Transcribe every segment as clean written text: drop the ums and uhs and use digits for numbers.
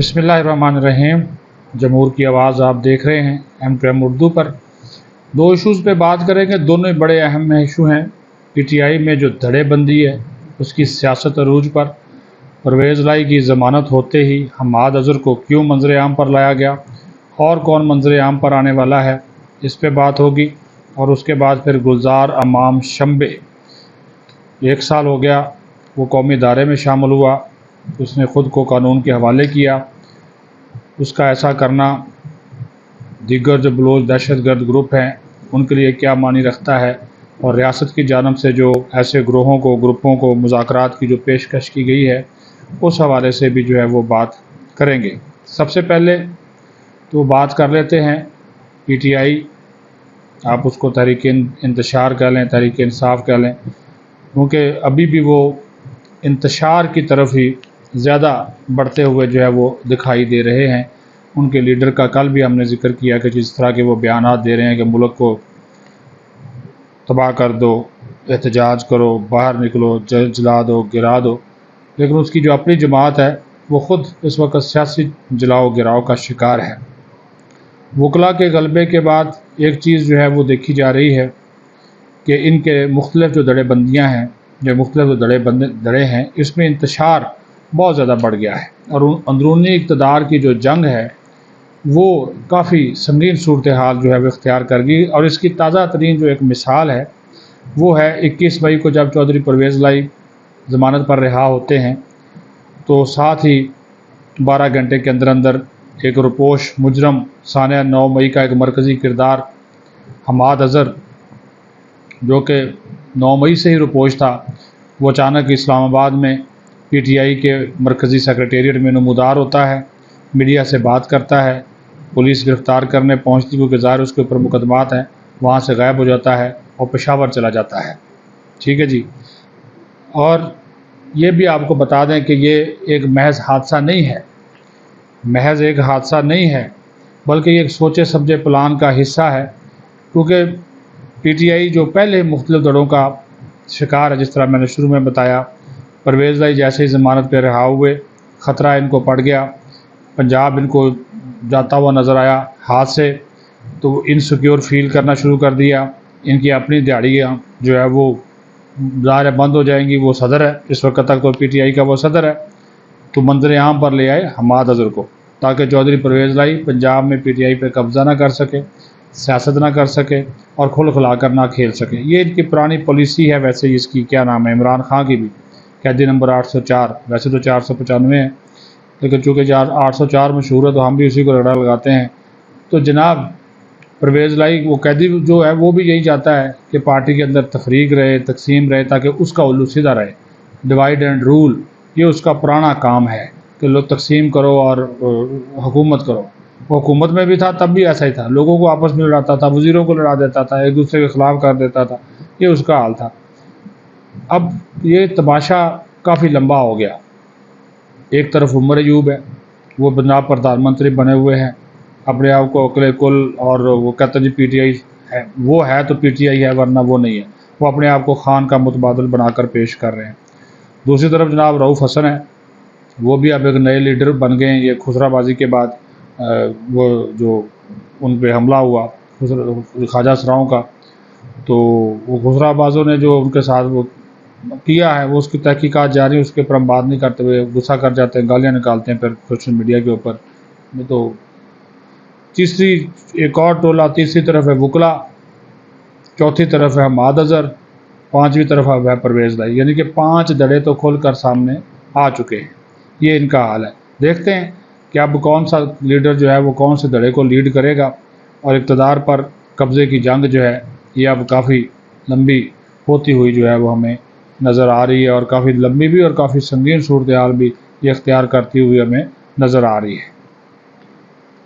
बिस्मिल्लाहिर्रहमानिर्रहीम। जमहूर की आवाज़ आप देख रहे हैं M2M उर्दू पर। दो इशूज़ पे बात करेंगे, दोनों ही बड़े अहम इशू हैं। PTI में जो धड़ेबंदी है उसकी सियासत अरूज पर, परवेज़ लाई की ज़मानत होते ही हम्माद अज़हर को क्यों मंजर आम पर लाया गया और कौन मंजर आम पर आने वाला है, इस पे बात होगी। और उसके बाद फिर गुलजार अमाम शंबे, 1 साल हो गया वो कौमी इदारे में शामिल हुआ, उसने ख़ुद को कानून के हवाले किया। उसका ऐसा करना दीगर जो बलोच दहशतगर्द ग्रुप हैं उनके लिए क्या मानी रखता है, और रियासत की जानब से जो ऐसे ग्रुपों को मुज़ाकरात की जो पेशकश की गई है उस हवाले से भी जो है वो बात करेंगे। सबसे पहले तो बात कर लेते हैं PTI, आप उसको तहरीक इंतशार कह लें, तहरीक इंसाफ कह लें, क्योंकि अभी भी वो इंतशार की तरफ ही ज़्यादा बढ़ते हुए जो है वो दिखाई दे रहे हैं। उनके लीडर का कल भी हमने ज़िक्र किया कि जिस तरह के वो बयानात दे रहे हैं कि मुल्क को तबाह कर दो, एहतजाज करो, बाहर निकलो, जला दो, गिरा दो, लेकिन उसकी जो अपनी जमात है वो ख़ुद इस वक्त सियासी जलाओ गिराव का शिकार है। वकला के गलबे के बाद एक चीज़ जो है वो देखी जा रही है कि इनके मुख्तलिफ जो धड़ेबंदियाँ हैं, जो मुख्तलिफ जो धड़े हैं, इसमें इंतशार बहुत ज़्यादा बढ़ गया है और अंदरूनी इक़्तिदार की जो जंग है वो काफ़ी संगीन सूरत हाल जो है वो इख्तियार कर गई। और इसकी ताज़ा तरीन जो एक मिसाल है वो है 21 मई को जब चौधरी परवेज़ लाई ज़मानत पर रिहा होते हैं तो साथ ही 12 घंटे के अंदर अंदर एक रुपोश मुजरम सानिया 9 मई का एक मरकज़ी किरदार हम्माद अज़हर, जो कि 9 मई से ही रुपोश था, वो अचानक इस्लामाबाद में PTI के मरकज़ी सेक्रेटेरिएट में नमूदार होता है, मीडिया से बात करता है, पुलिस गिरफ़्तार करने पहुंचती क्योंकि ज़ाहिर उसके ऊपर मुकदमात हैं, वहाँ से गायब हो जाता है और पेशावर चला जाता है। ठीक है जी। और ये भी आपको बता दें कि ये एक महज हादसा नहीं है, महज एक हादसा नहीं है, बल्कि ये एक सोचे समझे प्लान का हिस्सा है, क्योंकि PTI जो पहले मुख्तलिफ दड़ों का शिकार है, जिस तरह मैंने शुरू में बताया, परवेज़ लाई जैसे ही ज़मानत पर रिहा हुए ख़तरा इनको पड़ गया, पंजाब इनको जाता हुआ नज़र आया हाथ से, तो इनसिक्योर फील करना शुरू कर दिया। इनकी अपनी दिहाड़ियाँ जो है वो ज़ाहिर बंद हो जाएंगी। वो सदर है, इस वक्त तक तो PTI का वो सदर है, तो मंजर आम पर ले आए हम्माद अज़हर को, ताकि चौधरी परवेज़ लाई पंजाब में PTI पर कब्ज़ा ना कर सके, सियासत ना कर सके और खुल खुला कर ना खेल सके। ये इनकी पुरानी पॉलिसी है। वैसे इसकी क्या नाम है, इमरान खां की भी, कैदी नंबर 804, वैसे तो 495 है, लेकिन चूँकि 804 मशहूर है तो हम भी उसी को रगड़ा लगाते हैं। तो जनाब परवेज़ लाई वो कैदी जो है वो भी यही चाहता है कि पार्टी के अंदर तफरीक रहे, तकसीम रहे, ताकि उसका उल्लू सीधा रहे। डिवाइड एंड रूल ये उसका पुराना काम है कि लोग तकसीम करो और हुकूमत करो। वो हुकूमत में भी था तब भी ऐसा ही था, लोगों को आपस में लड़ाता था, वज़ीरों को लड़ा देता था, एक दूसरे के ख़िलाफ़ कर देता था, ये उसका हाल था। अब ये तमाशा काफ़ी लंबा हो गया। एक तरफ उमर अयूब है, वो पंजाब प्रधानमंत्री बने हुए हैं, अपने आप को अकले कुल, और वो कहते हैं जी PTI है, वो है तो PTI है वरना वो नहीं है, वो अपने आप को खान का मुतबादिल बनाकर पेश कर रहे हैं। दूसरी तरफ जनाब रऊफ़ हसन है, वो भी अब एक नए लीडर बन गए हैं। ये खुसराबाजी के बाद वो जो उन पर हमला हुआ ख्वाजा सराओं का, तो वो खुसराबाजों ने जो उनके साथ वो किया है वो उसकी तहकीकात जारी है, उसके ऊपर हम बात नहीं करते हुए गुस्सा कर जाते हैं, गालियाँ निकालते हैं फिर सोशल मीडिया के ऊपर। तो तीसरी एक और टोला, तीसरी तरफ है वकला, चौथी तरफ है हम्माद अज़हर, पाँचवीं तरफ है परवेज़ लाई, यानी कि 5 धड़े तो खुल कर सामने आ चुके हैं। ये इनका हाल है। देखते हैं कि अब कौन सा लीडर जो है वो कौन से धड़े को लीड करेगा, और इक़्तिदार पर कब्ज़े की जंग जो है ये अब काफ़ी लंबी होती हुई जो है वो हमें नज़र आ रही है, और काफ़ी लंबी भी और काफ़ी संगीन सूरत हाल भी ये इख्तियार करती हुई हमें नज़र आ रही है।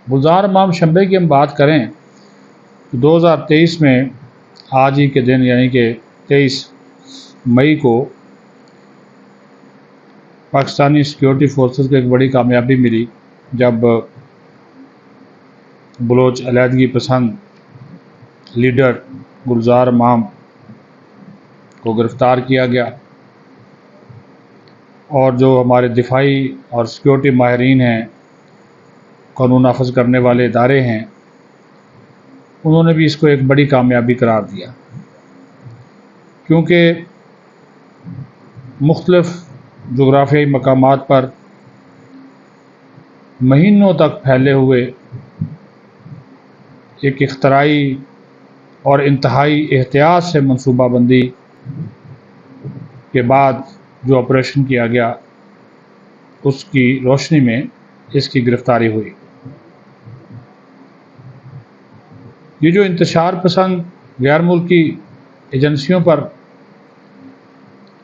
गुलजार अमाम शंबे की हम बात करें तो 2023 में आज ही के दिन यानी कि 23 मई को पाकिस्तानी सिक्योरिटी फोर्सेस को एक बड़ी कामयाबी मिली, जब बलोच अलहदगी पसंद लीडर गुलजार अमाम को गिरफ़्तार किया गया, और जो हमारे दिफाई और सिक्योरिटी माहिरीन हैं قانون نافذ کرنے والے ادارے ہیں انہوں نے بھی اس کو ایک بڑی کامیابی قرار دیا، کیونکہ مختلف جغرافیائی مقامات پر مہینوں تک پھیلے ہوئے ایک اختراعی اور انتہائی احتیاط سے منصوبہ بندی کے بعد جو آپریشن کیا گیا اس کی روشنی میں اس کی گرفتاری ہوئی۔ یہ جو انتشار پسند غیر ملکی ایجنسیوں پر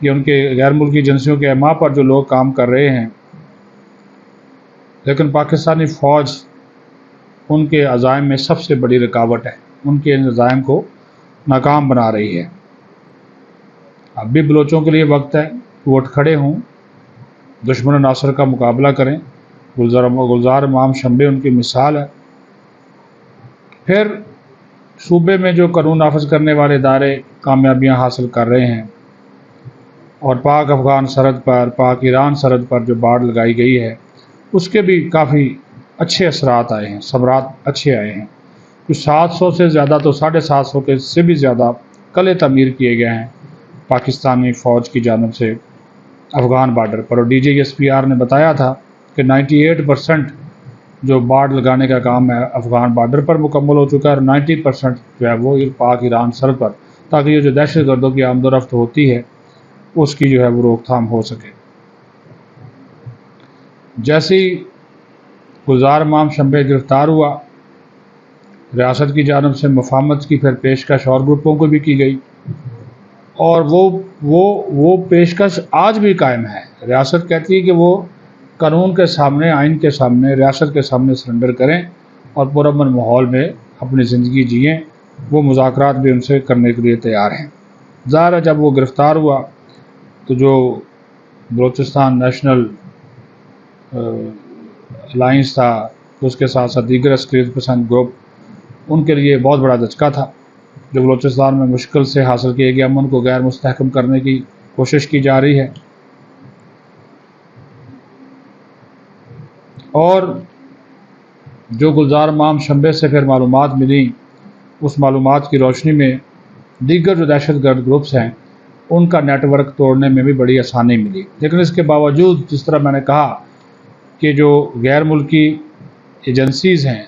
یا ان کے غیر ملکی ایجنسیوں کے اعمال پر جو لوگ کام کر رہے ہیں، لیکن پاکستانی فوج ان کے عزائم میں سب سے بڑی رکاوٹ ہے، ان کے عزائم کو ناکام بنا رہی ہے۔ اب بھی بلوچوں کے لیے وقت ہے کہ وہ اٹھ کھڑے ہوں، دشمن ناصر کا مقابلہ کریں۔ گلزار امام شمبے ان کی مثال ہے۔ پھر صوبے میں جو قانون نافذ کرنے والے ادارے کامیابیاں حاصل کر رہے ہیں اور پاک افغان سرحد پر، پاک ایران سرحد پر جو باڑ لگائی گئی ہے اس کے بھی کافی اچھے اثرات آئے ہیں، ثمرات اچھے آئے ہیں۔ کچھ 700 سے زیادہ تو 750 کے سے بھی زیادہ قلعے تعمیر کیے گئے ہیں پاکستانی فوج کی جانب سے افغان بارڈر پر، اور DGSPR نے بتایا تھا کہ 98% جو باڑ لگانے کا کام ہے افغان بارڈر پر مکمل ہو چکا ہے، اور 90% جو ہے وہ پاک ایران سرحد پر، تاکہ یہ جو دہشت گردوں کی آمد و رفت ہوتی ہے اس کی جو ہے وہ روک تھام ہو سکے۔ جیسی گلزار امام شمبے گرفتار ہوا، ریاست کی جانب سے مفاہمت کی پھر پیشکش اور گروپوں کو بھی کی گئی، اور وہ پیشکش آج بھی قائم ہے۔ ریاست کہتی ہے کہ وہ قانون کے سامنے، آئین کے سامنے، ریاست کے سامنے سرنڈر کریں اور پرامن ماحول میں اپنی زندگی جئیں۔ وہ مذاکرات بھی ان سے کرنے کے لیے تیار ہیں۔ ظاہر ہے جب وہ گرفتار ہوا تو جو بلوچستان نیشنل الائنس تھا، اس کے ساتھ ساتھ دیگر عسکریت پسند گروپ، ان کے لیے بہت بڑا دھچکا تھا۔ جو بلوچستان میں مشکل سے حاصل کیے گئے امن کو غیر مستحکم کرنے کی کوشش کی جا رہی ہے، اور جو گلزار امام شمبے سے پھر معلومات ملی، اس معلومات کی روشنی میں دیگر جو دہشت گرد گروپس ہیں ان کا نیٹ ورک توڑنے میں بھی بڑی آسانی ملی۔ لیکن اس کے باوجود جس طرح میں نے کہا کہ جو غیر ملکی ایجنسیز ہیں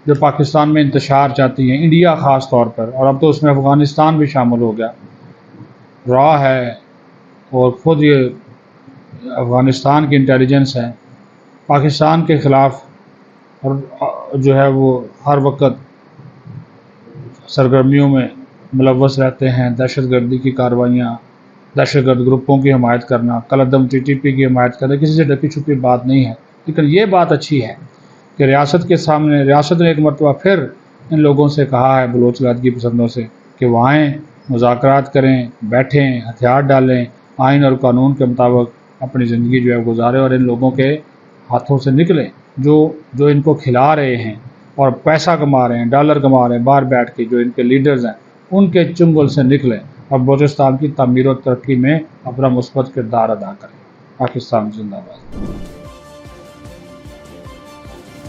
جو پاکستان میں انتشار چاہتی ہیں، انڈیا خاص طور پر، اور اب تو اس میں افغانستان بھی شامل ہو گیا، را ہے اور خود یہ افغانستان کی انٹیلیجنس ہے، پاکستان کے خلاف اور جو ہے وہ ہر وقت سرگرمیوں میں ملوث رہتے ہیں۔ دہشت گردی کی کارروائیاں، دہشت گرد گروپوں کی حمایت کرنا، کالعدم TTP کی حمایت کرنا کسی سے ڈھکی چھپی بات نہیں ہے۔ لیکن یہ بات اچھی ہے کہ ریاست کے سامنے، ریاست نے ایک مرتبہ پھر ان لوگوں سے کہا ہے، بلوچ لادگی پسندوں سے، کہ وہ آئیں، مذاکرات کریں، بیٹھیں، ہتھیار ڈالیں، آئین اور قانون کے مطابق اپنی زندگی جو ہے گزاریں، اور ان لوگوں کے ہاتھوں سے نکلیں جو ان کو کھلا رہے ہیں اور پیسہ کما رہے ہیں، ڈالر کما رہے ہیں، باہر بیٹھ کے جو ان کے لیڈرز ہیں ان کے چنگل سے نکلیں اور بلوچستان کی تعمیر و ترقی میں اپنا مثبت کردار ادا کریں۔ پاکستان زندہ باد۔